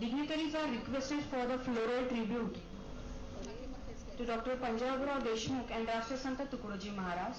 Dignitaries are requested for the floral tribute to Dr. Panjabrao Deshmukh and Rashtrasanta Tukadoji Maharaj.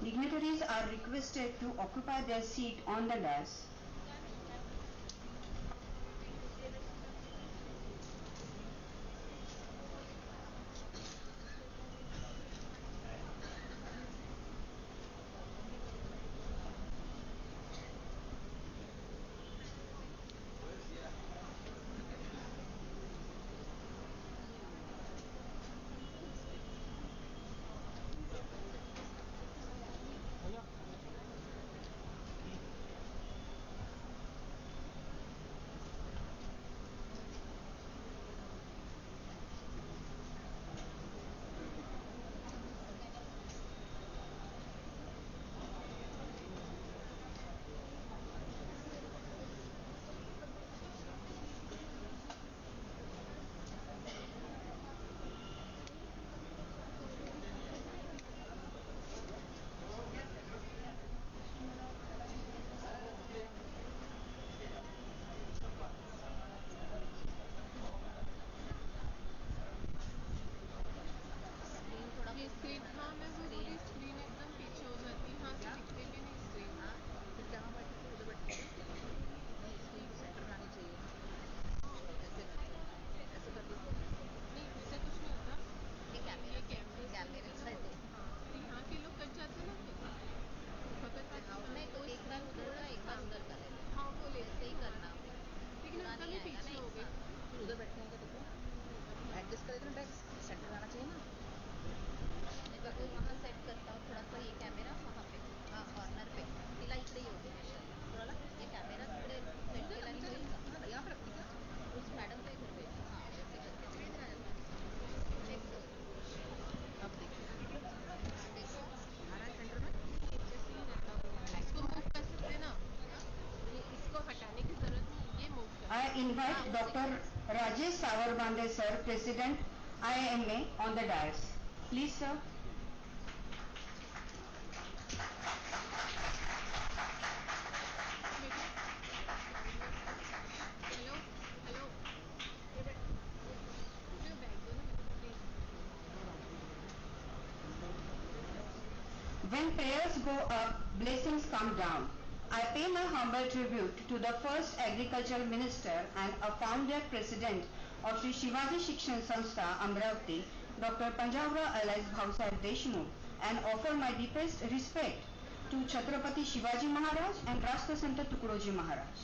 Dignitaries are requested to occupy their seat on the dais. ये screen, हाँ मैं वो बोली screen एकदम पीछे हो जाती है, हाँ से दिखते भी नहीं स्क्रीन। हाँ फिर जहाँ बैठे थे उधर बैठे नहीं, स्क्रीन सेंटर में आनी चाहिए। ऐसे कर दो नहीं, इससे कुछ नहीं होता। ये कैमरे कैमरे से थे। हाँ यहाँ के लोग कट जाते ना फिर नहीं तो एक बार उधर का एक बार उधर का ले लो। हाँ वो ले ऐसे ही करना, लेकिन पूरा नहीं आएगा पीछे ना हो एक गए। साथ। फिर उधर बैठने होगा देखो, एडजस्ट करे तो डेस्क सेंटर में आना चाहिए ना। नहीं तो वो वहाँ सेट करता हूँ थोड़ा सा, ये कैमरा वहाँ पे, हाँ कॉर्नर पे तिला इकडे येऊ दे थोड़ा, ये कैमरा तिकडे सेट केला नहीं होईल का? यहाँ पे रखती का उस मैडम को इधर भेज, हाँ ऐसे करके अब देखिए आ रहा है सेंटर में, जैसे ही रहता वो इसको मूव कर सकते ना, ये इसको हटाने की जरूरत नहीं, ये मूव कर। I invite Dr. Rajesh Savarbande sir, President IIMA on the dais. Please sir. Hello hello, bag दो ना please. When prayers go up, blessings come down. I pay my humble tribute to the first agricultural minister and a founder president of Sri Shivaji Shikshan Sanstha, Amravati, Dr. Panjabrao Elias Bhausaheb Deshmukh, and offer my deepest respect to Chhatrapati Shivaji Maharaj and Rashtrasanta Tukadoji Maharaj.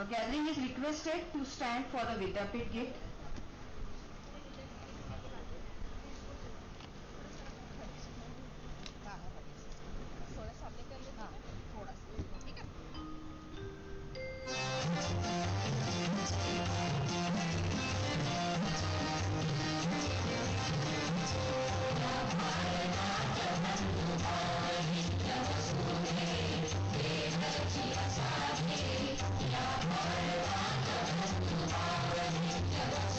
Gathering is requested to stand for the Vidyapit gift. थोड़ा सामने कर लेते हैं, थोड़ा सा, ठीक है। या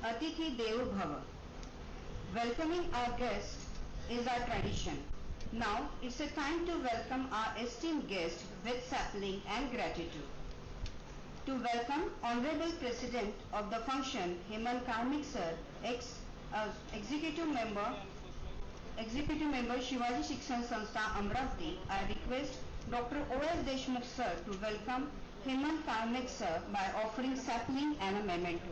Atithi Devo Bhava. Welcoming our guests is our tradition. Now it's a time to welcome our esteemed guest with sapling and gratitude. To welcome Honorable President of the function, Hemant Karmik Sir, Executive Member Shivaji Shikshan Sanstha Amravati, I request Dr. O.S. Deshmukh Sir to welcome Hemant Karmik Sir by offering sapling and a memento.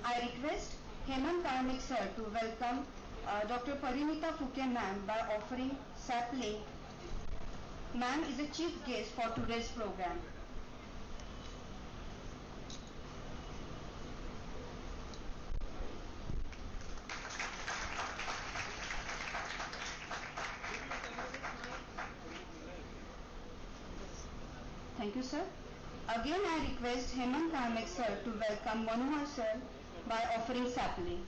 I request Hemant Karmik Sir to welcome Dr. Parinita Phuke Ma'am by offering sapling. Ma'am is a chief guest for today's program. Thank you, sir. Again, I request Hemant Karmik Sir to welcome Manohar Sir by offering sapling.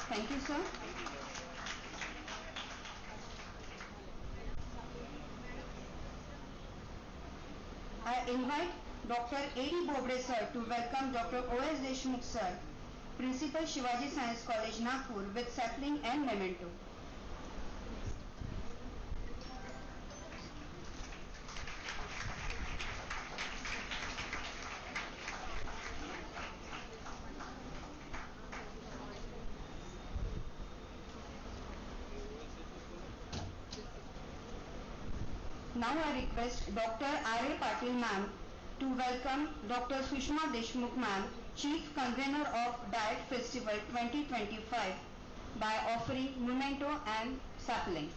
Thank you, sir. I invite Dr. A.D. Bobre Sir to welcome Dr. O.S. Deshmukh Sir, Principal Shivaji Science College, Nagpur, with sapling and memento. Now I request Dr. R.A. Patil Ma'am to welcome Dr. Sushma Deshmukh Ma'am, Chief Convener of Diet Festival 2025, by offering memento and sapling.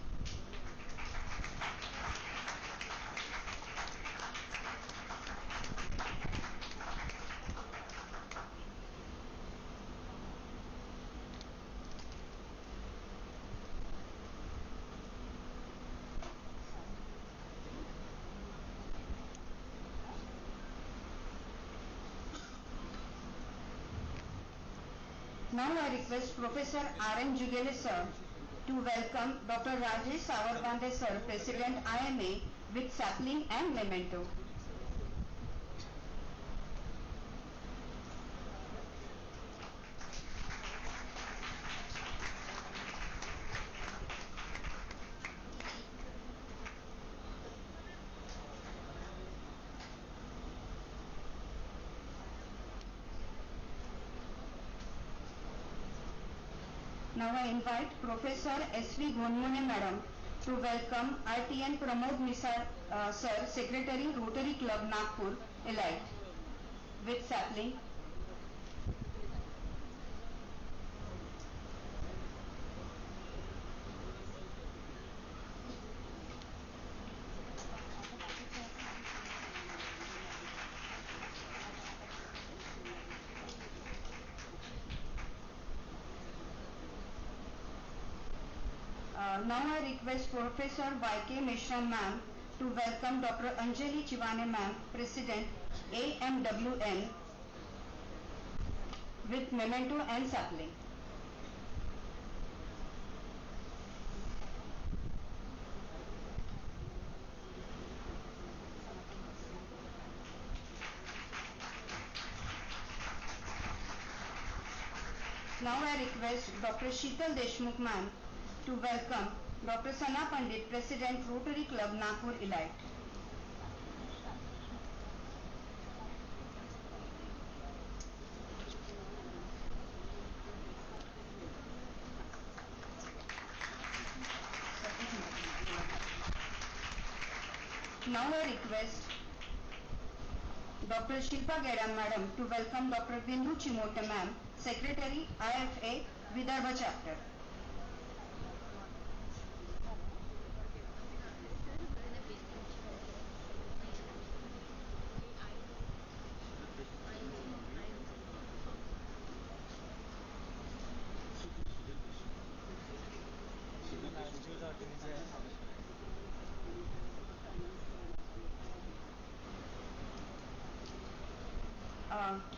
Now I request Professor R.N. Jugele Sir to welcome Dr. Rajesh Savargande Sir, President IMA, with sapling and memento. Now I invite Professor S.V. Ghonmone Madam to welcome RTN Pramod Misal Sir, Secretary, Rotary Club, Nagpur, Elite, with sapling. Now I request Professor Y.K. Mishra Ma'am to welcome Dr. Anjali Chivane Ma'am, President AMWN, with memento and sapling. Now I request Dr. Sheetal Deshmukh Ma'am to welcome Dr. Sana Pandit, President, Rotary Club, Nagpur, Elite. Now I request Dr. Shilpa Gedam Madam to welcome Dr. Bindu Chimote Ma'am, Secretary IFA Vidarbha Chapter.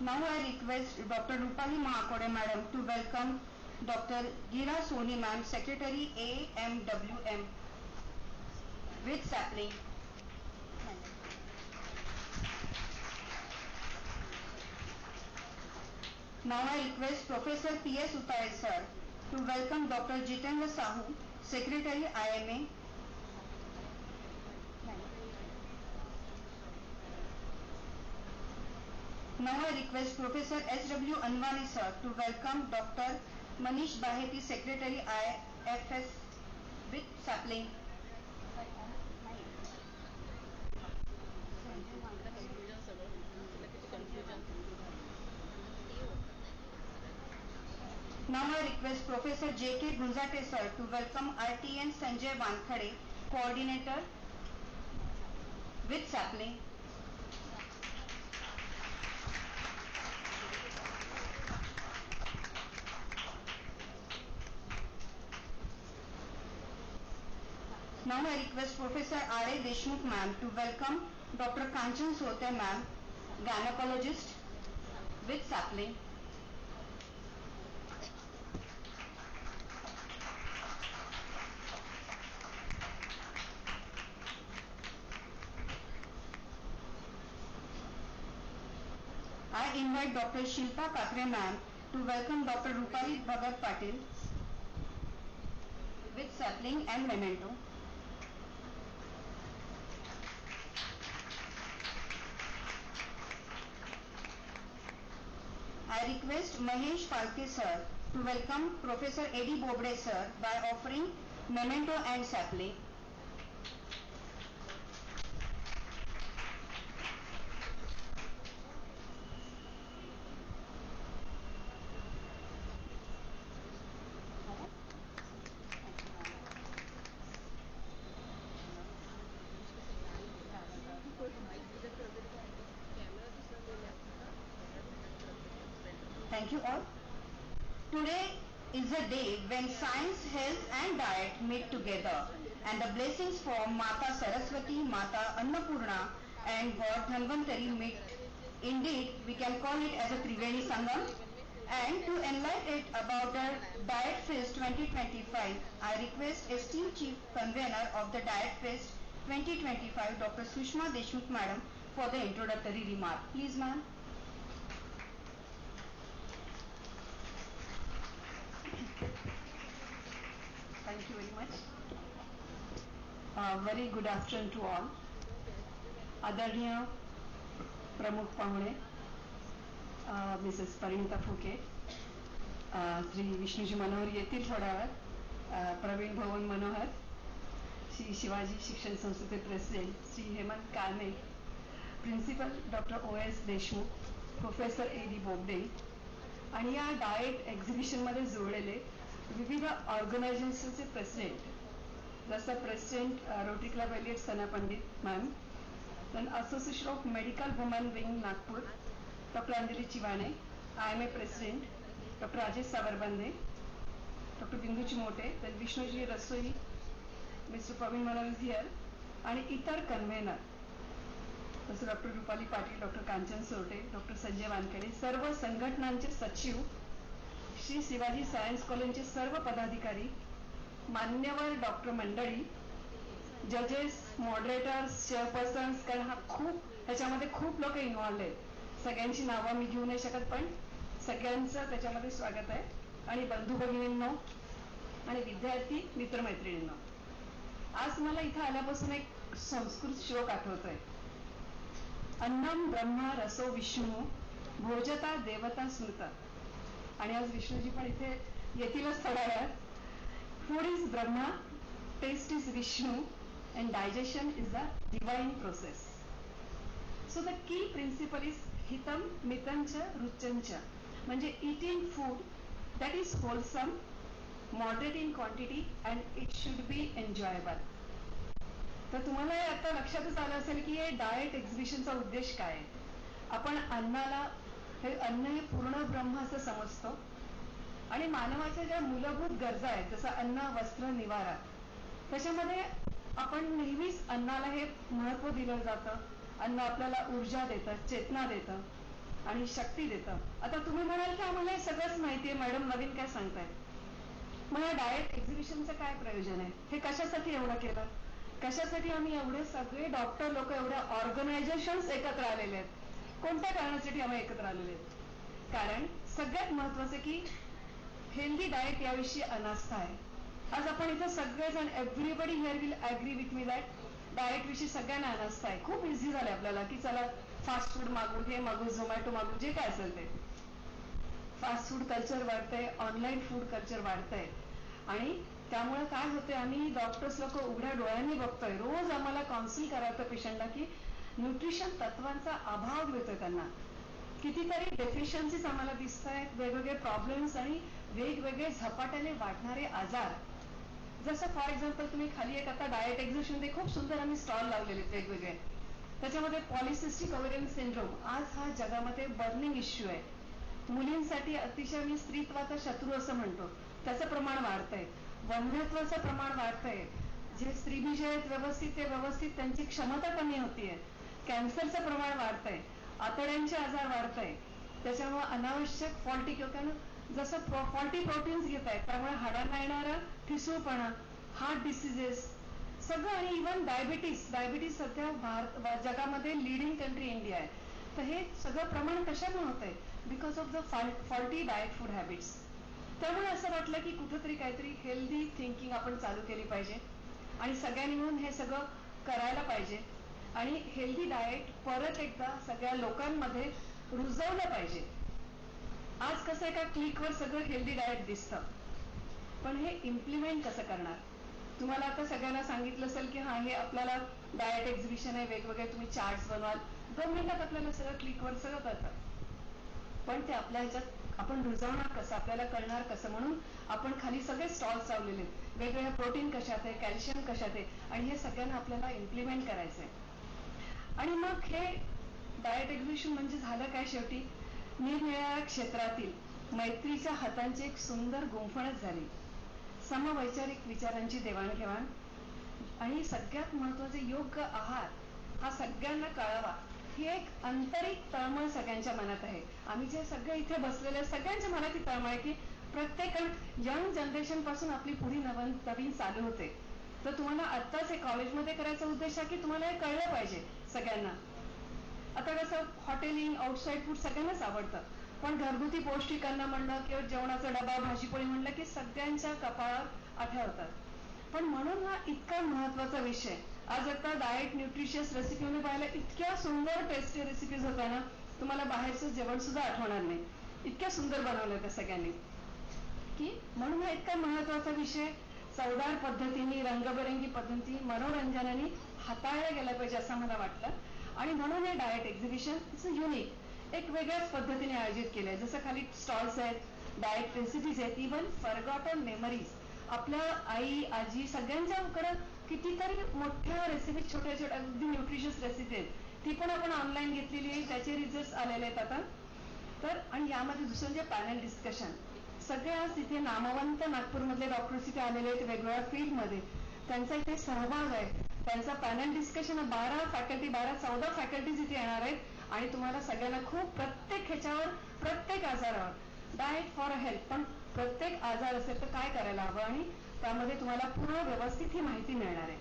Now I request Dr. Rupali Mahakode Madam to welcome Dr. Gira Soni Ma'am, Secretary AMWM with sapling. Now I request Professor P.S. Utai Sir to welcome Dr. Jitendra Sahu, Secretary IMA. Now I request Professor S.W. Anwani Sir to welcome Dr. Manish Baheti, Secretary IFS with sapling. Now I request Professor J.K. Gunzate Sir to welcome RTN Sanjay Wankhade, Coordinator with sapling. Now I request Professor R.A. Deshmukh Ma'am to welcome Dr. Kanchan Sote Ma'am, Gynecologist with sapling. I invite Dr. Shilpa Kakre Ma'am to welcome Dr. Rupali Bhagat Patil with sapling and memento. I request Mahesh Palke Sir to welcome Professor A.D. Bobde Sir by offering memento and sapling. Thank you all. Today is a day when science, health and diet meet together, and the blessings from Mata Saraswati, Mata Annapurna and God Dhanvantari meet. Indeed, we can call it as a Triveni Sangam. And to enlighten it about the Diet Fest 2025, I request esteemed Chief Convener of the Diet Fest 2025, Dr. Sushma Deshmukh Madam, for the introductory remark. Please, ma'am. Thank you very much. Very good afternoon to all. आदरणीय प्रमुख पाहुणे Mrs Parinita फुके, श्री विष्णुजी मनोहर येथील थोड्या वेळात, प्रवीण भवन मनोहर, श्री शिवाजी शिक्षण संस्थेचे president Shri Hemant Kalme, principal doctor O.S. Deshmukh, professor A.D. Bobde आणि या डाएट एक्झिबिशनमध्ये जोडलेले विविध ऑर्गनायझेशनचे प्रेसिडेंट, जसं president rotary club elite Sana Pandit ma'am, then Association of Medical Women Wing Nagpur, Dr. Anjali Chivane, IMA President, Dr. Rajesh Savarbande, Dr. Bindu Chimote, then Vishnuji Rasoi, Mr. Praveen Manal is here, आणि इतर convener जसं doctor Rupali Patil, doctor कांचन सोटे, doctor Sanjay Wankhede, सर्व संघटनांचे सचिव, Shri Shivaji science कॉलेजचे सर्व पदाधिकारी, मान्यवर doctor मंडळी, जजेस, मॉडरेटर्स, चेअरपर्सन्स, कारण हा त्याच्यामध्ये खूप लोक इन्व्हॉल्व आहेत. सगळ्यांची नावं मी घेऊ नाही शकत, पण सगळ्यांचं त्याच्यामध्ये स्वागत आहे. आणि बंधू भगिनींनो आणि विद्यार्थी मित्रमैत्रिणींनो, आज मला इथं आल्यापासून एक संस्कृत श्लोक आठवतोय. अन्नम ब्रह्मा रसो विष्णू भोजता देवता स्मृता. आणि आज विष्णूजी पण इथे येतीलच थोड्या वेळात. Food is Brahma, taste is Vishnu, and digestion is the divine process. So the key principle is hitam mitancha ruchancha. म्हणजे eating food that is wholesome, moderate in quantity and it should be enjoyable. तर तुम्हाला हे आता लक्षातच आलं असेल की हे diet एक्झिबिशनचा उद्देश काय आहे. आपण अन्नाला हे अन्न हे पूर्ण ब्रह्म असं समजतो आणि मानवाच्या ज्या मूलभूत गरजा आहेत जसं अन्न, वस्त्र, निवारा, त्याच्यामध्ये आपण नेहमीच अन्नाला हे महत्व दिलं जातं. अन्न आपल्याला ऊर्जा देतं, चेतना देतं आणि शक्ती देतं. आता तुम्ही म्हणाल की आम्हाला हे सगळंच माहिती आहे मॅडम, नवीन काय सांगताय. मग या डाएट एक्झिबिशनचं काय प्रयोजन आहे. हे कशासाठी एवढं केलं, कशासाठी आम्ही एवढे सगळे डॉक्टर लोक, एवढ्या ऑर्गनायझेशन्स एकत्र आलेले आहेत, कोणत्या कारणासाठी आम्ही एकत्र आलेले आहेत. कारण सगळ्यात महत्वाचं की हेल्दी डाएट याविषयी अनास्था आहे. आज आपण इथं सगळेजण, everybody here will agree with me that diet विषयी सगळ्यांना अनास्था आहे. खूप इझी झालं आपल्याला की चला फास्ट फूड मागू, हे मागू, झोमॅटो मागू, जे काय असेल ते. फास्ट फूड कल्चर वाढतंय, ऑनलाईन फूड कल्चर वाढतंय आणि त्यामुळे काय होतंय, आम्ही डॉक्टर्स लोक उघड्या डोळ्यांनी बघतोय. रोज आम्हाला काउन्सिल करायचं पेशंटला की न्यूट्रिशन तत्वांचा अभाव येतोय त्यांना. कितीतरी डेफिशियन्सीज आम्हाला दिसत आहेत, वेगवेगळे प्रॉब्लेम्स आणि वेगवेगळे झपाट्याने वाढणारे आजार. जसं फॉर एक्झाम्पल तुम्ही खाली एक आता डाएट एक्झिबिशनमध्ये खूप सुंदर आम्ही स्टॉल लावलेले आहेत वेगवेगळे. त्याच्यामध्ये पॉलिसिस्टिक ओव्हेरियन सिंड्रोम आज हा जगामध्ये बर्निंग इश्यू आहे. मुलींसाठी अतिशय मी स्त्रीत्वाचा शत्रू असं म्हणतो, त्याचं प्रमाण वाढतंय. वंध्यत्वाचं प्रमाण वाढतंय. जे स्त्रीबीज आहेत व्यवस्थित, ते व्यवस्थित त्यांची क्षमता कमी होतीये. कॅन्सरचं प्रमाण वाढतंय, आतड्यांचे आजार वाढतंय. त्याच्यामुळे अनावश्यक फॉल्टी जसं फॉल्टी प्रोटीन्स घेत आहेत त्यामुळे हाडांना येणारा ठिसूळपणा, हार्ट डिसिजेस सगळं, आणि इव्हन डायबिटीस सध्या जगामध्ये लिडिंग कंट्री इंडिया आहे. तर हे सगळं प्रमाण कशामुळे होतंय, because of the faulty diet food habits. त्यामुळे असं वाटलं की कुठंतरी काहीतरी हेल्दी थिंकिंग आपण चालू केली पाहिजे आणि सगळ्यांनी मिळून हे सगळं करायला पाहिजे आणि हेल्दी डाएट परत एकदा सगळ्या लोकांमध्ये रुजवलं पाहिजे. आज कसं एका क्लिकवर सगळं हेल्दी डाएट दिसतं, पण हे इम्प्लिमेंट कसं करणार. तुम्हाला आता सगळ्यांना सांगितलं असेल की हा हे आपल्याला डाएट एक्झिबिशन आहे, वेगवेगळे तुम्ही चार्ट्स बनवाल, 2 मिनिटात आपल्याला सगळं क्लिकवर सगळं कळतं. पण ते आपल्या ह्याच्यात आपण रुजवणार कसं, आपल्याला कळणार कसं, म्हणून आपण खाली सगळे स्टॉल्स लावलेले आहेत. वेगवेगळे प्रोटीन कशात आहे, कॅल्शियम कशात आहे, आणि हे सगळ्यांना आपल्याला इम्प्लिमेंट करायचं आहे. आणि मग हे डाएट एक्झिबिशन म्हणजे झालं काय, शेवटी निरनिराळ्या क्षेत्रातील मैत्रीच्या हातांची एक सुंदर गुंफणच झाली. समवैचारिक विचारांची देवाणघेवाण आणि सगळ्यात महत्वाचे योग्य आहार हा सगळ्यांना कळावा, ही एक आंतरिक तळमळ सगळ्यांच्या मनात आहे. आम्ही जे सगळे इथे बसलेले सगळ्यांच्या मनात ही तळमळ आहे की प्रत्येक यंग जनरेशन पासून आपली पुढी नवीन चालू होते. तर तुम्हाला आत्ताच हे कॉलेजमध्ये करायचा उद्देश आहे की तुम्हाला हे कळलं पाहिजे सगळ्यांना. आता कसं हॉटेलिंग, आउटसाईड फूड सगळ्यांनाच आवडतं, पण घरगुती पौष्टिक अन्न म्हणलं किंवा जेवणाचा डबा, भाजीपोळी म्हणलं की सगळ्यांच्या कपाळावर आठ्या होतात. पण म्हणून हा इतका महत्वाचा विषय. आज आता डाएट न्यूट्रिशियस रेसिपीमध्ये पाहिलं, इतक्या सुंदर टेस्टी रेसिपीज होत्या ना, तुम्हाला बाहेरचं जेवण सुद्धा आठवणार नाही, इतक्या सुंदर बनवलं त्या सगळ्यांनी. की म्हणून हा इतका महत्वाचा विषय चवदार पद्धतीने, रंगबेरंगी पद्धती, मनोरंजनाने हाताळला गेला पाहिजे असं मला वाटलं. आणि म्हणून हे डाएट एक्झिबिशन इट्स युनिक, एक वेगळ्याच पद्धतीने आयोजित केलंय. जसं खाली स्टॉल्स आहेत, डाएट रेसिपीज आहेत, इव्हन फॉरगॉटन मेमरीज. आपल्या आई आजी सगळ्यांच्याकडं कितीतरी मोठ्या रेसिपी, छोट्या छोट्या अगदी न्यूट्रिशियस रेसिपी आहेत, ती पण आपण ऑनलाईन घेतलेली आहे, त्याचे रिझल्ट आलेले आहेत आता. तर आणि यामध्ये दुसरं म्हणजे पॅनल डिस्कशन. सगळे आज तिथे नामवंत नागपूरमधले डॉक्टर्स इथे आलेले आहेत वेगवेगळ्या फील्डमध्ये, त्यांचा इथे सहभाग आहे. त्यांचा पॅनल डिस्कशन 12-14 फॅकल्टीज इथे येणार आहेत आणि तुम्हाला सगळ्यांना खूप प्रत्येक ह्याच्यावर, प्रत्येक आजारावर, डाएट फॉर हेल्थ, पण प्रत्येक आजार असेल तर काय करायला हवं आणि त्यामध्ये तुम्हाला पूर्ण व्यवस्थित ही माहिती मिळणार आहे.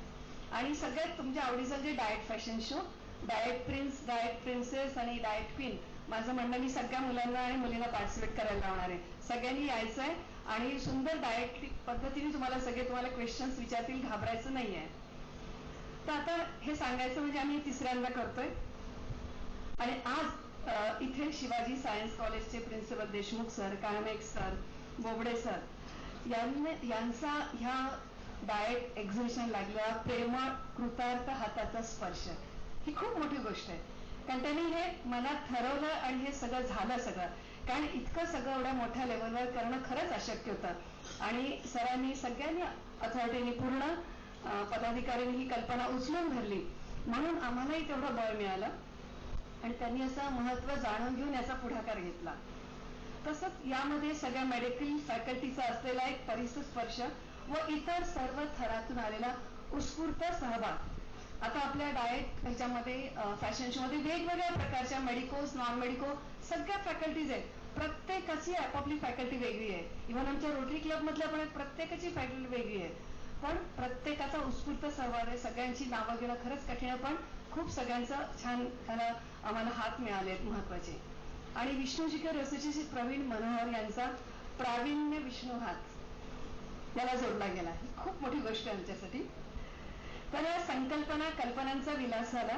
आणि सगळ्यात तुमच्या आवडीचं जे diet fashion show, diet prince, diet princess आणि डाएट क्वीन, माझं म्हणणं मी सगळ्या मुलांना आणि मुलींना पार्टिसिपेट करायला लावणार आहे. सगळ्यांनी यायचं आहे आणि सुंदर डाएट पद्धतीने तुम्हाला सगळे क्वेश्चन्स विचारतील, घाबरायचं नाही आहे. तर आता हे सांगायचं म्हणजे आम्ही तिसऱ्यांदा करतोय. आणि आज इथे शिवाजी सायन्स कॉलेजचे प्रिन्सिपल देशमुख सर, कायमेक सर, बोबडे सर यांचा ह्या डाएट एक्झिबिशन लागलेला प्रेमळ कृतार्थ हाताचा स्पर्श, ही खूप मोठी गोष्ट आहे. कारण त्यांनी हे मनात ठरवलं आणि हे सगळं झालं सगळं. कारण इतकं सगळं एवढ्या मोठ्या लेवलवर करणं खरंच अशक्य होतं आणि सरांनी सगळ्यांनी अथॉरिटीनी पूर्ण पदाधिकाऱ्यांनी ही कल्पना उचलून धरली म्हणून आम्हालाही तेवढं बळ मिळालं आणि त्यांनी असं महत्त्व जाणून घेऊन याचा पुढाकार घेतला. तसंच यामध्ये सगळ्या मेडिकल फॅकल्टीचा असलेला एक परिसर स्पर्श व इतर सर्व थरातून आलेला उत्स्फूर्त सहभाग. आता आपल्या डाएट ह्याच्यामध्ये फॅशन शो मध्ये वेगवेगळ्या प्रकारच्या मेडिकोज नॉन मेडिको सगळ्या फॅकल्टीज आहेत. प्रत्येकाची आपापली फॅकल्टी वेगळी आहे. इव्हन आमच्या रोटरी क्लब मधल्या पण प्रत्येकाची फॅकल्टी वेगळी आहे. पण प्रत्येकाचा उत्स्फूर्त सहभाग आहे. सगळ्यांची नावं घेणं खरंच कठीण पण खूप सगळ्यांचं छान त्याला आम्हाला हात मिळाले आहेत महत्वाचे. आणि विष्णू शिखर असोसिएशन प्रवीण मनोहर यांचा प्रावीण्य विष्णू हात याला जोडला गेला. ही खूप मोठी गोष्ट आहे आमच्यासाठी. तर या कल्पनांचा विलास झाला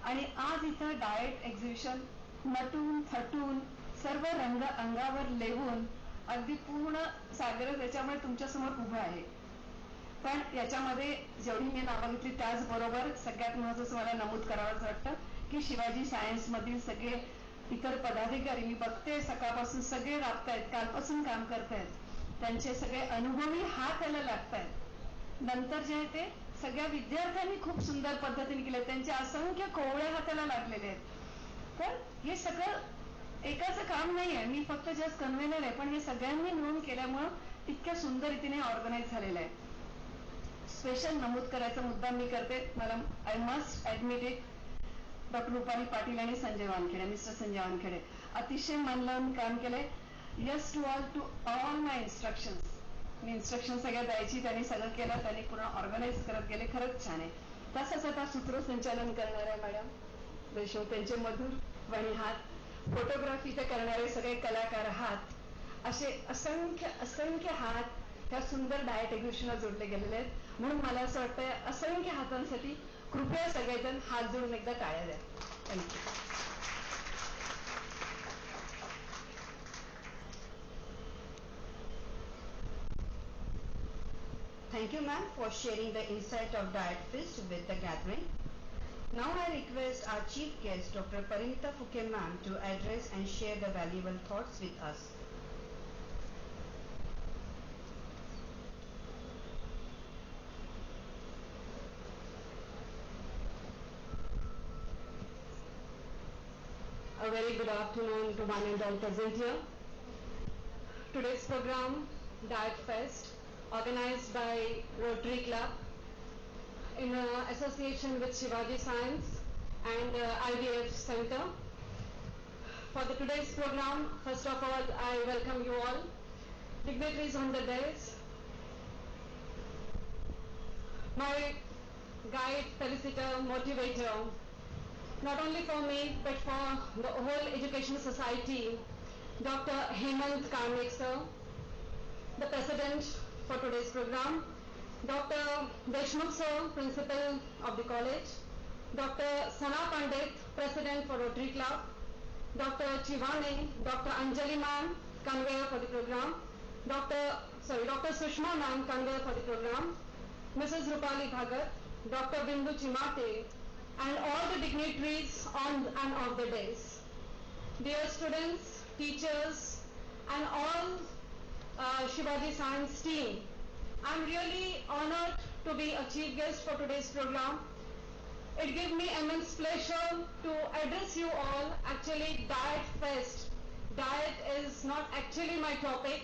आणि आज इथं डाएट एक्झिबिशन नटून थटून सर्व रंग अंगावर लेवून अगदी पूर्ण सागर त्याच्यामुळे तुमच्यासमोर उभं आहे. पण याच्यामध्ये जेवढी मी नावं घेतली त्याचबरोबर सगळ्यात महत्वाचं मला नमूद करावंच वाटतं की शिवाजी सायन्स मधील सगळे इतर पदाधिकारी मी बघते सकाळपासून सगळे राबतायत, कालपासून काम करतायत. त्यांचे सगळे अनुभवी हात त्याला लागतायत. नंतर जे आहे ते सगळ्या विद्यार्थ्यांनी खूप सुंदर पद्धतीने केले. त्यांचे असंख्य कोवळे हाताला लागलेले आहेत. तर हे सगळं एकाचं काम नाही आहे. मी फक्त जस्ट कन्व्हेनर आहे पण हे सगळ्यांनी मिळून केल्यामुळं इतक्या सुंदर रीतीने ऑर्गनाईज झालेलं आहे. स्पेशल नमूद करायचा मुद्दा मी करते. मला I must admit it doctor Rupali Patil आणि संजय वानखेडे मिस्टर संजय वानखेडे अतिशय मन लावून काम केलंय. Yes to all my instructions. मी इन्स्ट्रक्शन सगळ्या द्यायची त्यांनी सगळं केलं. त्यांनी पूर्ण ऑर्गनाईज करत गेले. खरंच छान आहे. तसंच आता सूत्रसंचालन करणाऱ्या मॅडम देशो त्यांचे मधुर वाणी हात, फोटोग्राफीचे करणारे सगळे कलाकार हात, असे असंख्य हात त्या सुंदर डाएट एक्झिबिशनला जोडले गेलेले आहेत. म्हणून मला असं वाटतं असंख्य हातांसाठी कृपया सगळेजण हात जोडून एकदा टाळ्या द्या. Thank you. Thank you, ma'am, for sharing the insight of Diet Fest with the gathering. Now I request our chief guest, Dr. Parinita Phuke, ma'am, to address and share the valuable thoughts with us. A very good afternoon to one and all present here. Today's program, Diet Fest, organized by Rotary Club in association with Shivaji Science and IVF Center. For today's program, first of all, I welcome you all, dignitaries on the dais, my guide, felicitor, motivator, not only for me but for the whole education society, Dr. Hemant Karnik sir, the president for today's program, Dr. Deshmukh sir, principal of the college, Dr. Sana Pandit, president for Rotary Club, Dr. Chivane, Dr. Anjali ma'am, convener for the program, Dr. Sushma ma'am, convener for the program, Mrs. Rupali Bhagat, Dr. Bindu Chimate, and all the dignitaries on and off the days. Dear students, teachers, and all Shivaji Science team, I'm really honored to be a chief guest for today's program. It gives me immense pleasure to address you all. Actually, Diet Fest. Diet is not actually my topic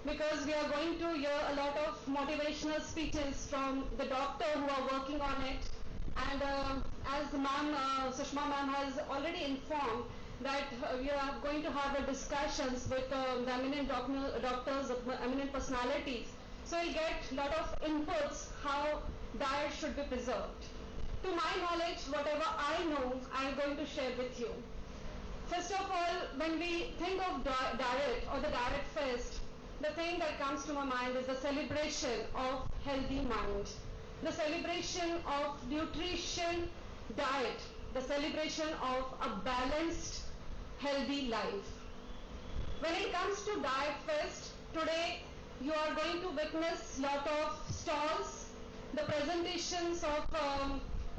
because we are going to hear a lot of motivational speeches from the doctor who are working on it. And as ma'am, Sushma ma'am has already informed that we are going to have a discussions with the eminent doctors, eminent personalities. So you'll get a lot of inputs how diet should be preserved. To my knowledge, whatever I know, I'm going to share with you. First of all, when we think of diet or the Diet Fest, the thing that comes to my mind is the celebration of healthy mind, the celebration of nutrition, diet, the celebration of a balanced, healthy life. When it comes to Diet Fest, today you are going to witness lot of stalls, the presentations of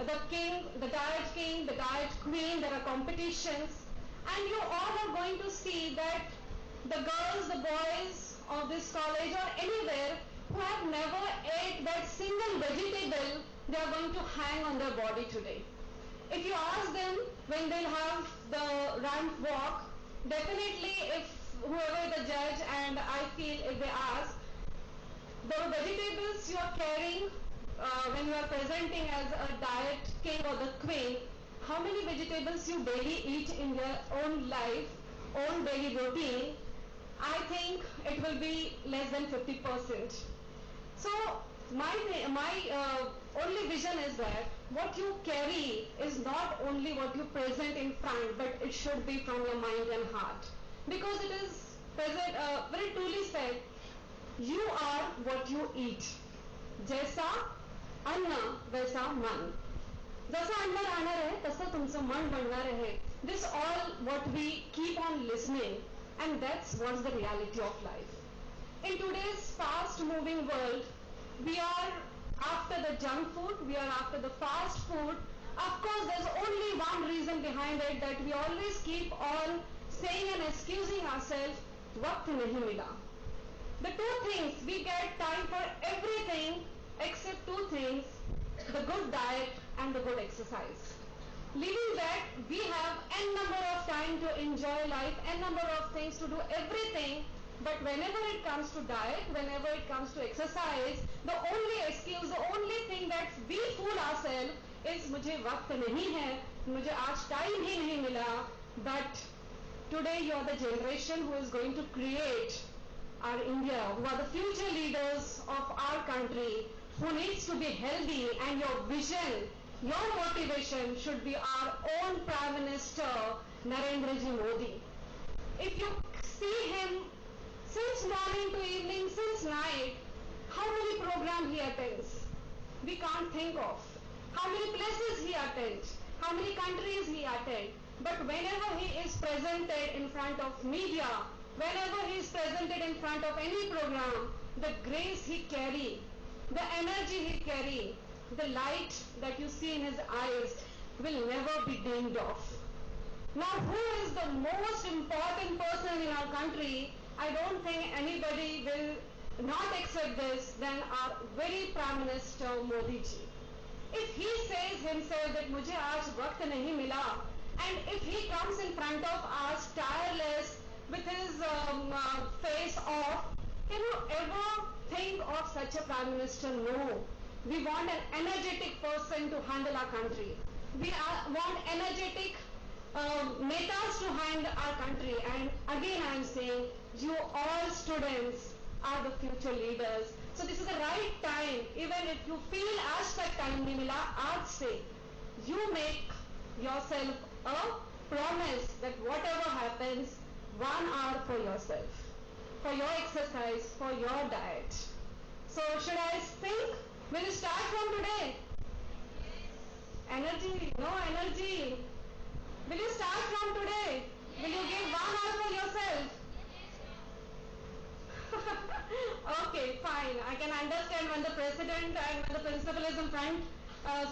the king, the diet queen, there are competitions, and you all are going to see that The girls, the boys of this college or anywhere who have never ate that single vegetable, they are going to hang on their body today. If you ask them when they'll have the ramp walk, definitely if whoever the judge, and I feel if they ask, the vegetables you are carrying when you are presenting as a diet king or the queen, how many vegetables you daily eat in your own life, own daily routine, I think it will be less than 50%. So my only vision is that what you carry is not only what you present in front, but it should be from your mind and heart. Because it is present, very truly said, you are what you eat. जैसा अन्न वैसा मन. जसं अन्न राहणार आहे तसं तुमचं मन बनणार आहे. This all what we keep on listening, and that's what's the reality of life. In today's fast-moving world, we are after the junk food, we are after the fast food. Of course, there's only one reason behind it, that we always keep on saying and excusing ourselves, वक्त नहीं मिला. The two things, we get time for everything except two things, the good diet and the good exercise. Leaving that, we have n number of time to enjoy life, n number of things to do everything, but whenever it comes to diet, whenever it comes to exercise, the only excuse, the only thing that we fool ourselves is मुझे वक्त नहीं है, मुझे आज time ही नहीं मिला. But today you are the generation who is going to create our India, who are the future leaders of our country, who needs to be healthy, and your vision, your motivation should be our own Prime Minister Narendra Ji Modi. If you see him since morning to evening, since night, how many programs he attends? We can't think of. How many places he attends? How many countries he attends? But whenever he is presented in front of media, whenever he is presented in front of any program, the grace he carry, the energy he carry, the light that you see in his eyes will never be dimmed off. Now, who is the most important person in our country? I don't think anybody will not accept this than our very Prime Minister Modi ji. If he says himself that मुझे आज वक्त नहीं मिला, and if he comes in front of us tireless with his face off, can you ever think of such a Prime Minister? No. We want an energetic person to handle our country. We want energetic netas to handle our country. And again I am saying, you all students are the future leaders. So this is the right time. Even if you feel आज तक time नहीं मिला, आज से you make yourself a promise that whatever happens, 1 hour for yourself, for your exercise, for your diet. So should I think? Will you start from today? Energy, no energy. Will you start from today? Will you give 1 hour for yourself? Okay, fine. I can understand when the president and when the principal is in front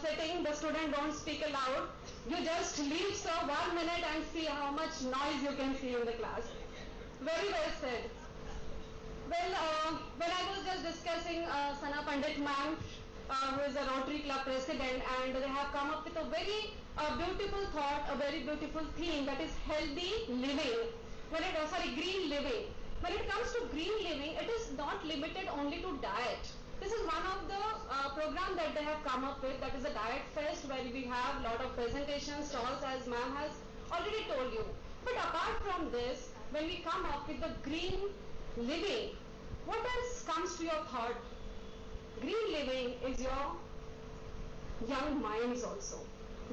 sitting, the student don't speak aloud. You just leave, sir, 1 minute and see how much noise you can see in the class. Very well said. Well, when I was just discussing Sana Pandit ma'am, who is a Rotary Club president, and they have come up with a very beautiful thought, a very beautiful theme, that is healthy living. Green living. When it comes to green living, it is not limited only to diet. This is one of the program that they have come up with, that is a diet fest, where we have a lot of presentations, stalls, as ma'am has already told you. But apart from this, when we come up with the green living, what else comes to your thought? Green living is your young minds also.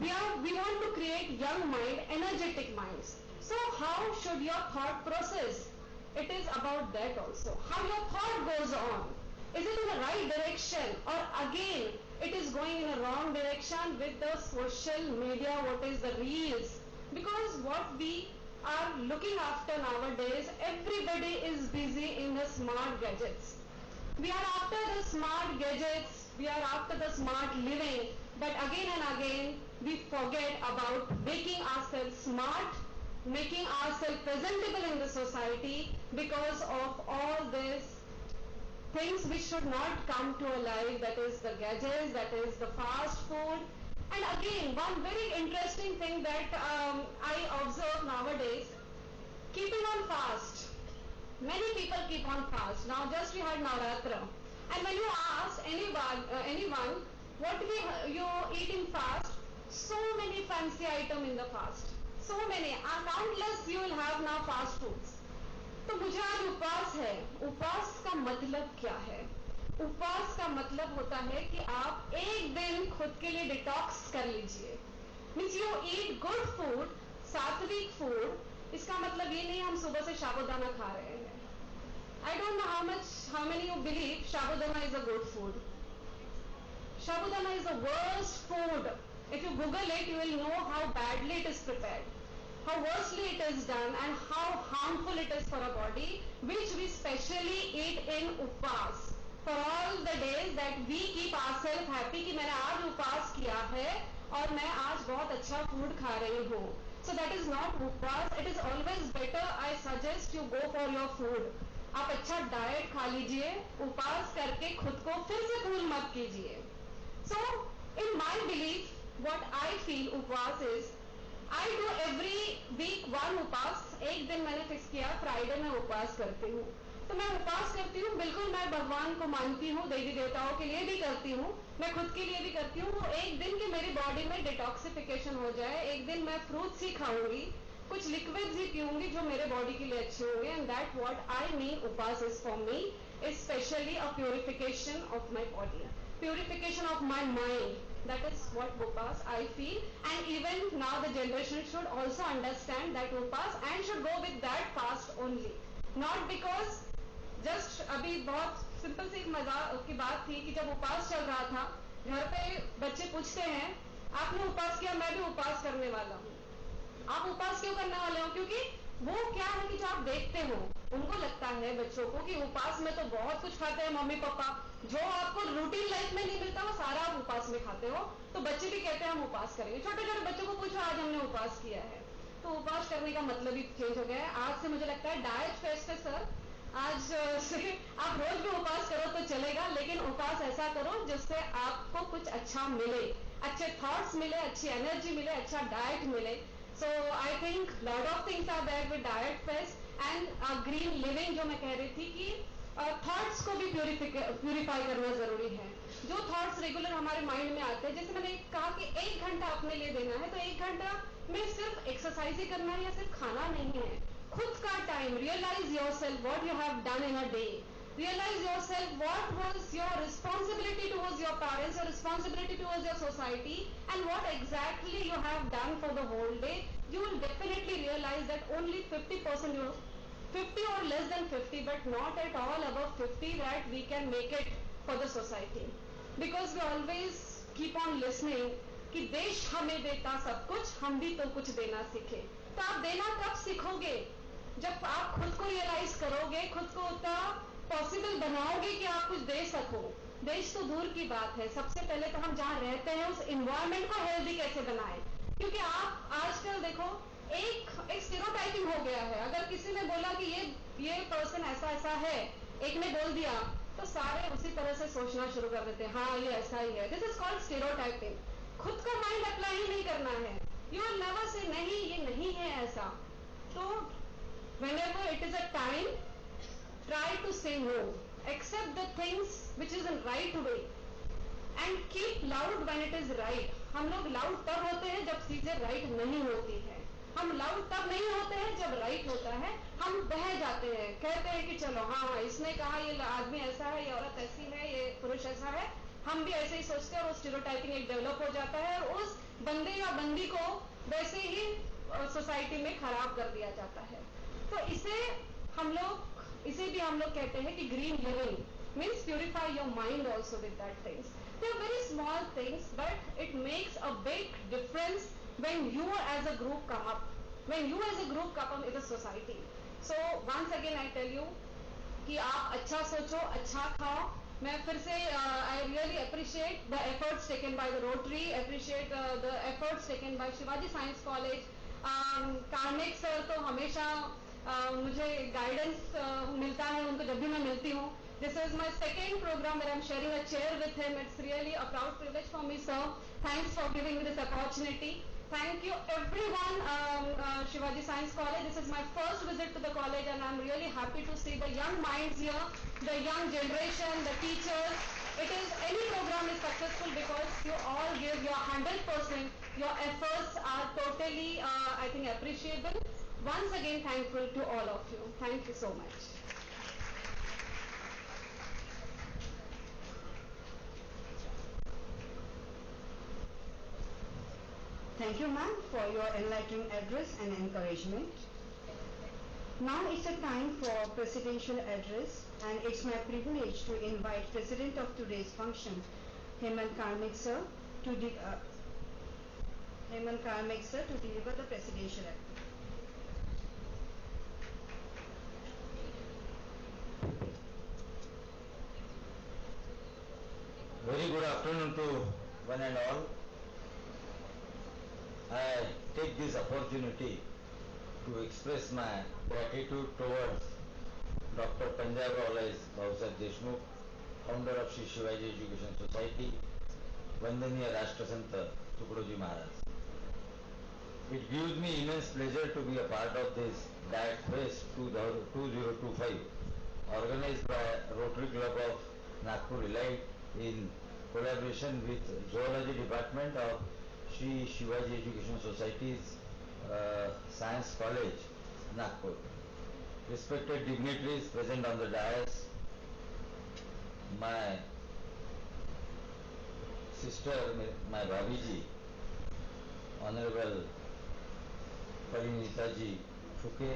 We want to create young mind, energetic minds. So how should your thought process? It is about that also. How your thought goes on. Is it in the right direction, or again it is going in a wrong direction with the social media, what is the reels? Because what we are looking after nowadays, everybody is busy in the smart gadgets. We are after the smart gadgets, we are after the smart living, but again and again we forget about making ourselves smart, making ourselves presentable in the society, because of all this things which should not come to a life, that is the gadgets, that is the fast food. And again, one very interesting thing that I observe nowadays, keeping on fast. Many people keep on fast. Now just we had Navratra. And when you ask anyone what you eat in fast, so many fancy items in the fast. So many, countless you will have now fast foods. तो मुझे आज उपवास है, उपवास का मतलब क्या है? उपवास का मतलब होता है कि आप एक दिन खुद के लिए डिटॉक्स कर लीजिए. Means you eat good food, सात्विक फूड. इसका मतलब ये नहीं हम सुबह से साबूदाना खा रहे हैं. I don't know how many you believe Sabudana is a good food. Sabudana is the worst food. If you Google it, you will know how badly it is prepared, how worstly it is done, and how harmful it is for our body, which we specially eat in Upvas. For all the days that we keep ourselves happy कि मैंने आज उपवास किया है और मैं आज बहुत अच्छा फूड खा रही हूँ. So that is not उपवास. It is always better, I suggest you go for your food. आप अच्छा डाइट खा लीजिए, उपवास करके खुद को फिर से फूल मत कीजिए. So in my belief, what I feel उपवास is, I do every week one उपवास. एक दिन मैंने फिक्स किया, फ्राइडे में उपवास करती हूँ. तो मैं उपवास करती हूँ, बिल्कुल मैं भगवान को मानती हूँ, देवी देवताओं के लिए भी करती हूँ, मैं खुद के लिए भी करती हूँ. एक दिन की मेरी बॉडी में डिटॉक्सिफिकेशन हो जाए, एक दिन मैं फ्रूट्स ही खाऊंगी, कुछ लिक्विड्स ही पीऊंगी जो मेरे बॉडी के लिए अच्छे होंगे. And that what I mean upvas is for me, specially a purification of my body, purification of my mind. That is what Upas I feel, and even now the generation should also understand that Upas and should go with that fast only. Not because just अभी बहुत simple सी मजाक की बात थी कि जब उपास चल रहा था, घर पे बच्चे पूछते हैं आपने उपास किया, मैं भी उपास करने वाला हूँ. आप उपास क्यों करने वाले हो? क्योंकि वो क्या है कि जो आप देखते हो, उनको लगता है बच्चों को कि उपास में तो बहुत कुछ खाते हैं मम्मी पापा, जो आपको रूटीन लाइफ में नहीं मिलता वो सारा आप उपास में खाते हो. तो बच्चे भी कहते हैं हम उपास करेंगे. छोटे छोटे बच्चों को पूछो आज हमने उपास किया है. तो उपास करने का मतलब ही चेंज हो गया है. आज से मुझे लगता है डाइट फेस्ट है सर, आज से आप रोज भी उपास करो तो चलेगा, लेकिन उपास ऐसा करो जिससे आपको कुछ अच्छा मिले, अच्छे थॉट्स मिले, अच्छी एनर्जी मिले, अच्छा डाइट मिले. So I think lot of things are there with diet fest and green living. जो मैं कह रही थी कि थॉट्स को भी प्यूरिफाई करना जरूरी है. जो थॉट्स रेगुलर हमारे माइंड में आते हैं, जैसे मैंने कहा कि 1 घंटा अपने लिए देना है, तो 1 घंटा में सिर्फ एक्सरसाइज ही करना है या सिर्फ खाना नहीं है. खुद का time, realise yourself what you have done in a day, realize yourself what was your responsibility towards your parents, your responsibility towards your society, and what exactly you have done for the whole day. You will definitely realize that only 50% 50 or less than 50, but not at all above 50, that we can make it for the society. Because we always keep on listening कि देश हमें देता सब कुछ, हम भी तो कुछ देना सीखे. तो आप देना कब सीखोगे? जब आप खुद को रियलाइज करोगे, खुद को उतना पॉसिबल बनाओगे कि आप कुछ दे सको. देश तो दूर की बात है, सबसे पहले तो हम जहाँ रहते हैं उस इन्वायरमेंट को हेल्दी कैसे बनाएं. क्योंकि आप आजकल देखो एक स्टीरियोटाइपिंग हो गया है. अगर किसी ने बोला कि ये पर्सन ऐसा ऐसा है, एक ने बोल दिया, तो सारे उसी तरह से सोचना शुरू कर देते हैं, हाँ ये ऐसा ही है. This is called stereotyping. खुद का माइंड अप्लाई ही नहीं करना है. यू विल नेवर से नहीं ये नहीं है ऐसा. तो whenever it is a time, try to say no, accept the things which is in right way, and keep loud when it is right. हम लोग लाउड तब होते हैं जब चीजें राइट नहीं होती है. हम लाउड तब नहीं होते हैं जब राइट होता है. हम बह जाते हैं, कहते हैं कि चलो हाँ इसने कहा ये आदमी ऐसा है, ये औरत ऐसी है, ये पुरुष ऐसा है, हम भी ऐसे ही सोचते हैं, और स्टीरियोटाइपिंग एक डेवलप हो जाता है, और उस बंदे या बंदी को वैसे ही सोसाइटी में खराब कर दिया जाता है. तो इसे भी हम लोग कहते हैं कि green living means purify your mind also with that things. They are very small things but it makes a big difference when you as a group come up, when you as a group come up in the society. So once again I tell you कि आप अच्छा सोचो, अच्छा खाओ. मैं फिर से I really appreciate the efforts taken by the Rotary, appreciate the efforts taken bye Shivaji science college. Karnik sir तो हमेशा मुझे गाइडेंस मिलता है उनको जब भी मैं मिलती हूँ. This is my second program where I'm sharing a chair with him. It's really a proud privilege for me, sir. Thanks for giving me this opportunity. Thank you everyone, Shivaji Science College. This is my first visit to the college and I'm really happy to see the young minds here, the young generation, the teachers. Any program is successful because you all give your 100%. Your efforts are totally, I think, appreciable. Once again, thankful to all of you. Thank you so much. Thank you, ma'am, for your enlightening address and encouragement. Now it's a time for presidential address, and it's my privilege to invite President of today's function, Hemant Karmik sir, to deliver the presidential address. Very good afternoon to one and all. I take this opportunity to express my gratitude towards Dr. Panjabrao Bhausaheb Deshmukh, founder of Shri Shivaji Education Society, Vandaniya Rashtrasant Tukdoji Maharaj. It gives me immense pleasure to be a part of this Diet Fest 2025 organized by Rotary Club of Nagpur Elite in collaboration with Zoology Department of Shri Shivaji Education Society's Science College, Nagpur. Respected dignitaries present on the dais, my sister, my Bhabiji, Honorable Parinita ji Phuke,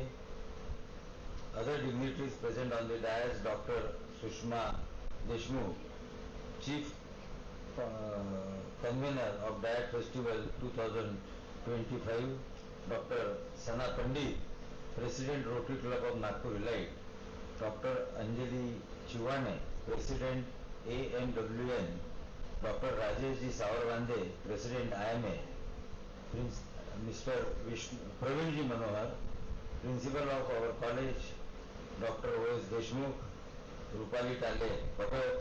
other dignitaries present on the dais, Dr. Sushma Deshmukh, Chief Convener of Diet Festival 2025, Dr. Sana Pandit, President Rotary Club of Nagpur Elite, Dr. Anjali Chiwane, President AMWN, Dr. Rajesh Ji Savarvande, President IMA, Mr. Praveen Ji Manohar, Principal of our college, Dr. O.S. Deshmukh, Rupali Tale, Bhagat,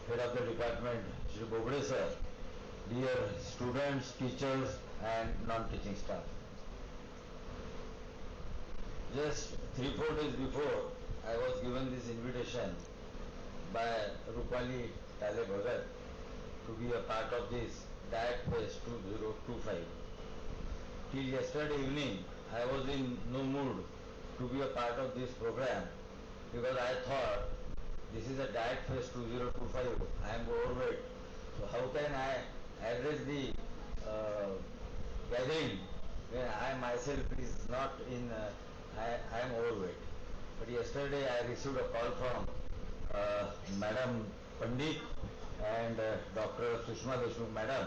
Head of the Department, Shri Bogde Sir, dear students, teachers and non-teaching staff. Just 3-4 days before, I was given this invitation by Rupali Tale Bhagat to be a part of this Diet Fest 2025. Till yesterday evening, I was in no mood to be a part of this program because I thought this is a Diet Fest 2025. I am overweight. So how can I address the gathering when I myself is not in, I am overweight. But yesterday I received a call from Madam Pandit and Dr. Sushma Deshmukh Madam,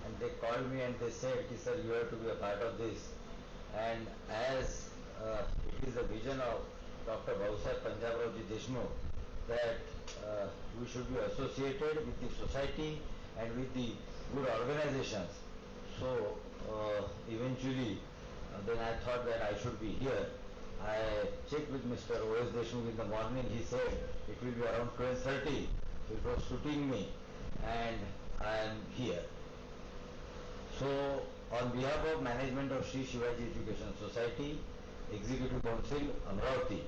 and they called me and they said, sir, you have to be a part of this. And as it is the vision of Dr. Bhausaheb Panjabrao Deshmukh that we should be associated with the society and with the good organizations. So eventually then I thought that I should be here. I checked with Mr. O.S. Deshmukh in the morning. He said it will be around 12:30. So it was suiting me and I am here. So on behalf of management of Shri Shivaji Education Society, Executive Council, Amravati,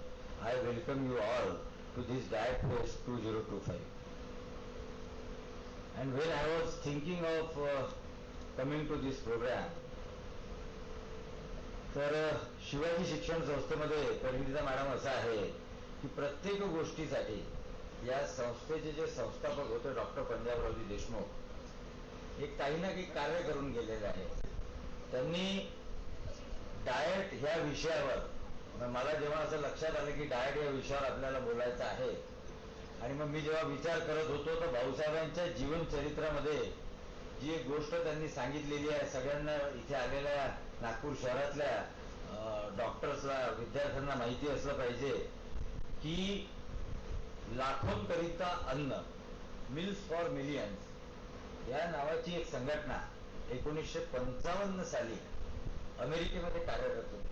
I welcome you all to this Diet Fest 2025. And when I was thinking of coming to this program, तर शिवाजी शिक्षण संस्थेमध्ये Parinita madam असं आहे की प्रत्येक गोष्टीसाठी या संस्थेचे जे संस्थापक होते डॉक्टर पंजाबरावजी देशमुख एक काही ना काही कार्य करून गेलेले आहे. त्यांनी डाएट ह्या विषयावर मला जेव्हा असं लक्षात आलं की डाएट या विषयावर आपल्याला बोलायचं आहे आणि मग मी जेव्हा विचार करत होतो तर भाऊसाहेबांच्या जीवन चरित्रामध्ये जी एक गोष्ट त्यांनी सांगितलेली आहे सगळ्यांना इथे आलेल्या नागपूर शहरातल्या डॉक्टर्सला विद्यार्थ्यांना माहिती असलं पाहिजे की लाखोंकरिता अन्न मिल्स फॉर मिलियन्स या नावाची एक संघटना 1955 साली अमेरिकेमध्ये कार्यरत होती.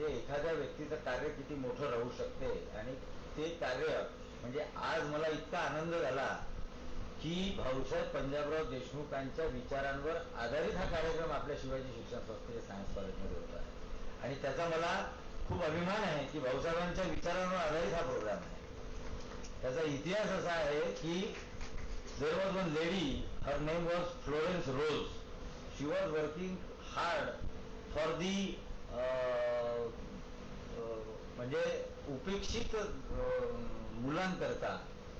म्हणजे एखाद्या व्यक्तीचं कार्य किती मोठं राहू शकते आणि ते कार्य म्हणजे आज मला इतका आनंद झाला की भाऊसाहेब पंजाबराव देशमुखांच्या विचारांवर आधारित हा कार्यक्रम आपल्या शिवाजी शिक्षण संस्थेच्या सायन्स कॉलेजमध्ये होता आहे आणि त्याचा मला खूप अभिमान आहे की भाऊसाहेबांच्या विचारांवर आधारित हा प्रोग्राम आहे. त्याचा इतिहास असा आहे की there was one lady, her name was Florence Rose. She was working hard for the म्हणजे उपेक्षित मुलांकरता,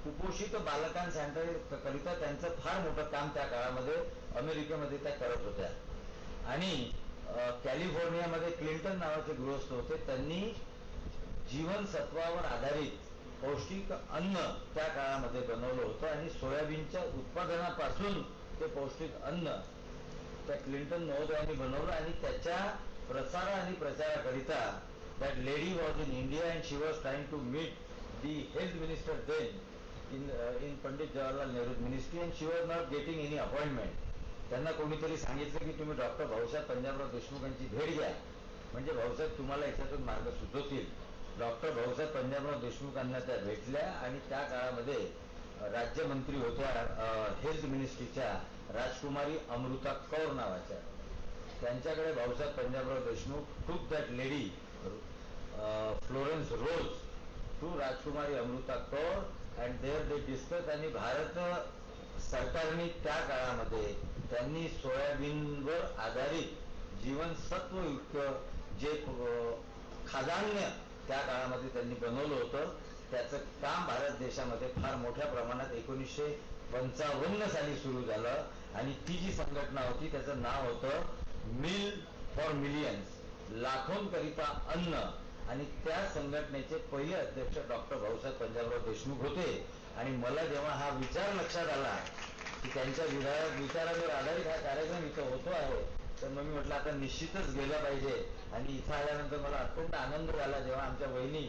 कुपोषित बालकांकरिता त्यांचं फार मोठं काम त्या काळामध्ये अमेरिकेमध्ये त्या करत होत्या. आणि कॅलिफोर्नियामध्ये क्लिंटन नावाचे गृहस्थ होते. त्यांनी जीवनसत्वावर आधारित पौष्टिक अन्न त्या काळामध्ये बनवलं होतं आणि सोयाबीनच्या उत्पादनापासून ते पौष्टिक अन्न त्या क्लिंटन महोदयांनी बनवलं आणि त्याच्या प्रसार आणि प्रचाराकरिता that lady was in India and she was trying to meet the health minister then in Pandit Jawaharlal Nehru ministry and she was not getting any appointment. त्यांना कोणीतरी सांगितलं की तुम्ही डॉक्टर भाऊसाहेब पंजाबराव देशमुखांची भेट घ्या म्हणजे भाऊसाहेब तुम्हाला याच्यातून मार्ग सुचवतील. डॉक्टर भाऊसाहेब पंजाबराव देशमुखांना त्या भेटल्या आणि त्या काळामध्ये राज्यमंत्री होत्या हेल्थ मिनिस्ट्रीच्या राजकुमारी अमृता कौर नावाच्या. त्यांच्याकडे Bhausaheb Panjabrao Deshmukh took that lady Florence Rose to Rajkumari Amrita Kaur and there they discussed आणि भारत सरकारने त्या काळामध्ये त्यांनी सोयाबीनवर आधारित जीवनसत्वयुक्त जे खाद्यान्न त्या काळामध्ये त्यांनी बनवलं होतं त्याचं काम भारत देशामध्ये फार मोठ्या प्रमाणात 1955 साली सुरू झालं आणि ती जी संघटना होती त्याचं नाव होतं मिल फॉर मिलियन्स, लाखोंकरिता अन्न. आणि त्या संघटनेचे पहिले अध्यक्ष डॉक्टर भाऊसाहेब पंजाबराव देशमुख होते. आणि मला जेव्हा हा विचार लक्षात आला की त्यांच्या विचारांवर आधारित हा कार्यक्रम इथं होतो आहे तर मग मी म्हटलं आता निश्चितच गेलं पाहिजे. आणि इथं आल्यानंतर मला अत्यंत आनंद झाला जेव्हा आमच्या वहिनी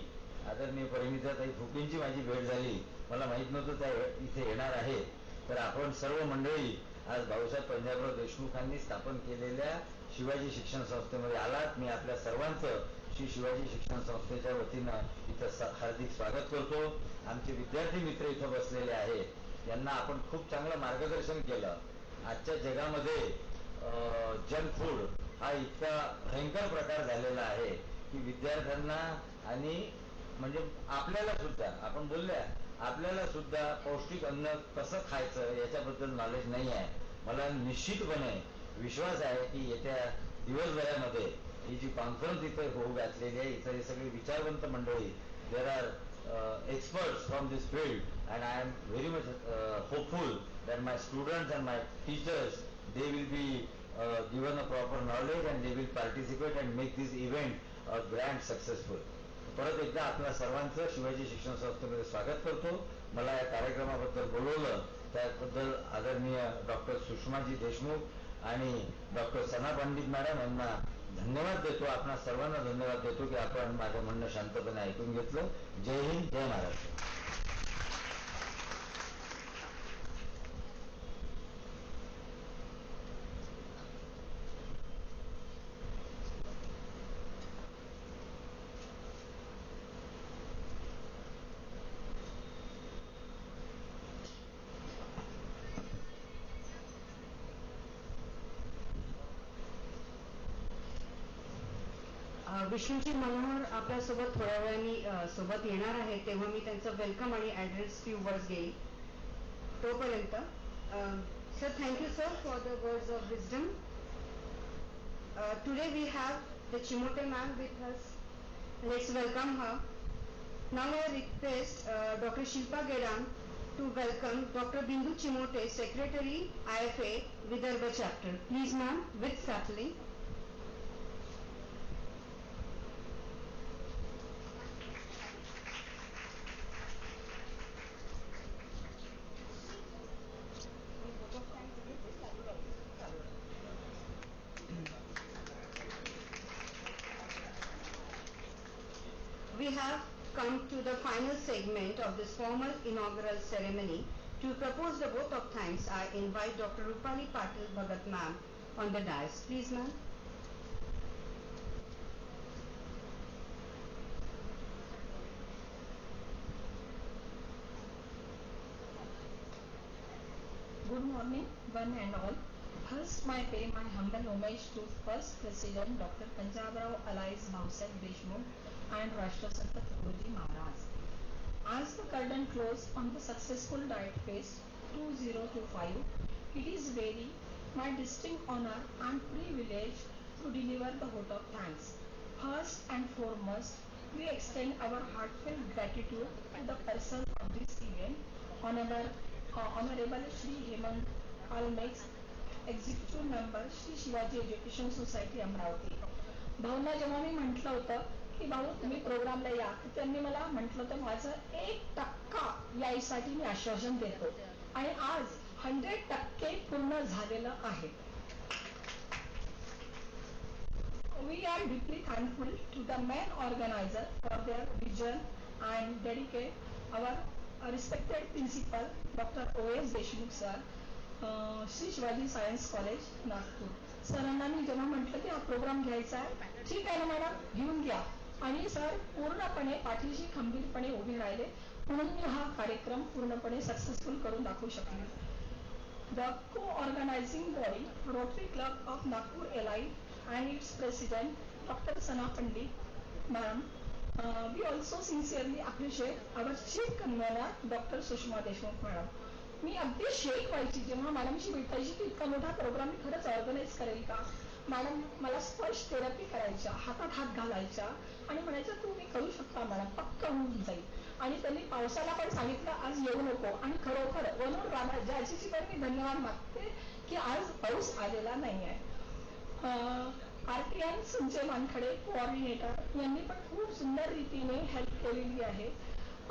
आदरणीय परिणिताताई फुकेंची माझी भेट झाली. मला माहीत नव्हतं त्या इथे येणार आहे. तर आपण सर्व मंडळी आज भाऊसाहेब पंजाबराव देशमुखांनी स्थापन केलेल्या शिवाजी शिक्षण संस्थेमध्ये आलात. मी आपल्या सर्वांचं श्री शिवाजी शिक्षण संस्थेच्या वतीनं इथं हार्दिक स्वागत करतो. आमचे विद्यार्थी मित्र इथं बसलेले आहेत यांना आपण खूप चांगलं मार्गदर्शन केलं. आजच्या जगामध्ये जंक फूड हा इतका भयंकर प्रकार झालेला आहे की विद्यार्थ्यांना आणि म्हणजे आपल्याला सुद्धा आपण बोलल्या आपल्याला सुद्धा पौष्टिक अन्न कसं खायचं याच्याबद्दल नॉलेज नाही आहे. मला निश्चितपणे विश्वास आहे की येत्या दिवसभरामध्ये ही जी कॉन्फरन्स इथे होऊ घातलेली आहे इथं हे सगळे विचारवंत मंडळी there are experts from this field and I am very much hopeful that my students and my teachers they will be given a proper knowledge and they will participate and make this event a grand successful. परत एकदा आपल्या सर्वांचं शिवाजी शिक्षण संस्थेमध्ये स्वागत करतो. मला या कार्यक्रमाबद्दल बोलवलं त्याबद्दल आदरणीय डॉक्टर सुषमाजी देशमुख आणि डॉक्टर सना पंडित मॅडम यांना धन्यवाद देतो. आपणा सर्वांना धन्यवाद देतो की आपण माझं म्हणणं शांतपणे ऐकून घेतलं. जय हिंद, जय महाराष्ट्र. विष्णूजी मनोहर आपल्यासोबत थोड्या वेळाने सोबत येणार आहे तेव्हा मी त्यांचं वेलकम आणि ॲड्रेस फ्यू वर्ड्स घेईल. तोपर्यंत sir thank you sir for the words of wisdom. Today we have the Chimote ma'am with us. Let's welcome her. Now I request doctor Shilpa Gedam to welcome Dr. Bindu Chimote, Secretary IFA Vidarbha Chapter. Please ma'am, with sapling. We have come to the final segment of this formal inaugural ceremony. To propose the vote of thanks, I invite Dr. Rupali Patil Bhagat ma'am on the dais. Please ma'am. Good morning, one and all. First, I pay my humble homage to first President Dr. Punjabrao Alais Bhausaheb Deshmukh and Rashtrasant Tukaji Maharaj. As the curtain closed on the successful Diet Fest 2025, it is very my distinct honor and privilege to deliver the vote of thanks. First and foremost, we extend our heartfelt gratitude to the person of this event, Honorable Shri Hemant Palmex, executive member Shri Shivaji education society Amravati. भाऊंना जेव्हा मी म्हटलं होतं की भाऊ तुम्ही प्रोग्रामला या, त्यांनी मला म्हटलं होतं माझं 1% यायसाठी मी आश्वासन देतो आणि आज 100% पूर्ण झालेलं आहे. We are deeply thankful to the main organizer for their vision and dedicate our respected principal Dr. O.S. Deshmukh sir, Shri Shivaji science college Nagpur. सरांना मी जेव्हा म्हटलं की हा प्रोग्राम घ्यायचा आहे, ठीक आहे ना मॅडम घेऊन घ्या, आणि सर पूर्णपणे पाठीशी खंबीरपणे उभे राहिले म्हणून मी हा कार्यक्रम पूर्णपणे सक्सेसफुल करून दाखवू शकले. The co-organizing body, Rotary Club of Nagpur Elite and its president, Dr. Sana Pandit, ma'am. We also sincerely appreciate our chief convener, Dr. Sushma Deshmukh, madam. मी अगदी शेक व्हायची जेव्हा मॅडमशी भेटायची की इतका मोठा प्रोग्राम मी खरंच ऑर्गनाईज करेल का. मॅडम मला स्पर्श थेरपी करायच्या, हातात हात घालायच्या आणि म्हणायचं तू मी करू शकता मॅडम, पक्का होऊन जाईल. आणि त्यांनी पावसाला पण सांगितलं आज येऊ नको, आणि खरोखर वनूर राजाची पण मी धन्यवाद मागते की आज पाऊस आलेला नाही आहे. RTN संजय वानखडे कोऑर्डिनेटर यांनी पण खूप सुंदर रीतीने हेल्प केलेली आहे.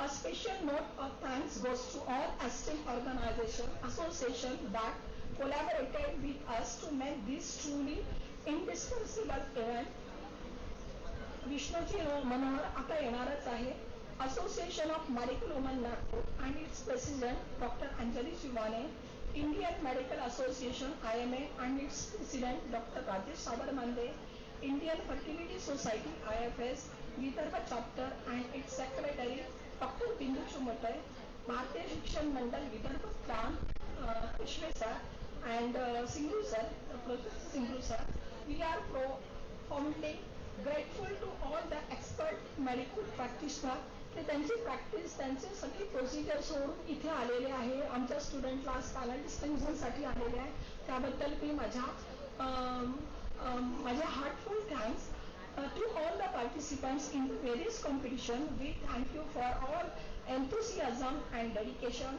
A special note of thanks goes to all esteemed organization, association that collaborated with us to make this truly indispensable event. Vishnuji मनोहर आता येणारच आहे. Association of Medical Women Nagpur and its president Dr. Anjali Shivane, Indian Medical Association IMA and its president Dr. Rajesh Sabarmande, Indian Fertility Society IFS Vidarbha chapter and its secretary doctor बिंदू चुमटे, भारतीय शिक्षण मंडल विदर्भ प्रांत Pishve sir and Singhu sir, Professor Singhu sir. We are profoundly grateful to all the expert medical practitioner. ते त्यांची practice, त्यांचे सगळी procedure सोडून इथे आलेले आहे. आमच्या स्टुडंटला स्कॉलर डिस्टिंक्शनसाठी आलेले आहे. त्याबद्दल मी माझे heartful thanks. To all the participants in the various competition, we thank you for all enthusiasm and dedication.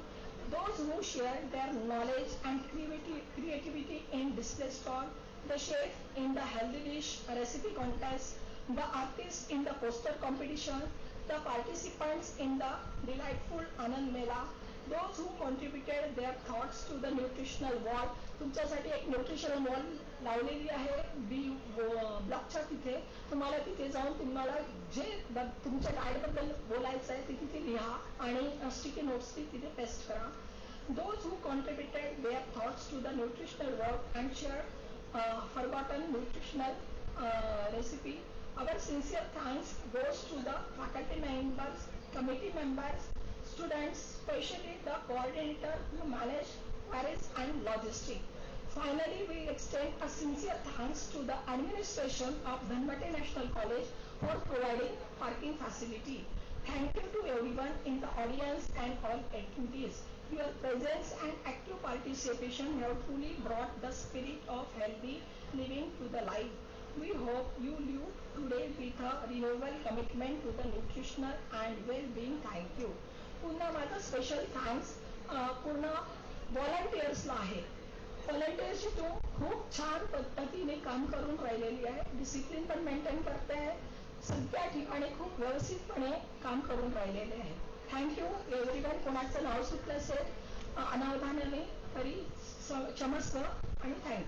Those who shared their knowledge and creativity in display stall, the chef in the healthy dish recipe contest, the artists in the poster competition, the participants in the delightful Anand Mela, those who contributed their thoughts to the nutritional wall. तुमच्यासाठी एक nutritional wall लावलेली आहे ब्लॉकच्या तिथे. तुम्हाला तिथे जाऊन तुम्हाला जे तुमच्या डाएटबद्दल बोलायचं आहे ते तिथे लिहा आणि स्टिकी नोट्स तिथे पेस्ट करा. Those who contributed their thoughts to the nutritional work and shared forgotten nutritional recipe. Our sincere thanks goes to the faculty members, committee members, students, especially the coordinator who manage quarries and logistics. Finally, we extend a sincere thanks to the administration of Dhanbate National College for providing parking facility. Thank you to everyone in the audience and all attendees. Your presence and active participation have truly brought the spirit of healthy living to the life. We hope you live today with a renewable commitment to the nutritional and well-being. Thank you. पुन्हा माझा special thanks पूर्ण व्हॉलंटियर्सला आहे. व्हॉलंटियर्सची तू खूप छान पद्धतीने काम करून राहिलेली आहे. डिसिप्लिन पण मेंटेन करते आहे. सगळ्या ठिकाणी खूप व्यवस्थितपणे काम करून राहिलेले आहे. Thank you everyone. कोणाचं नाव सुटलं असेल अनावधानाने तरी क्षमस्व आणि थँक्यू.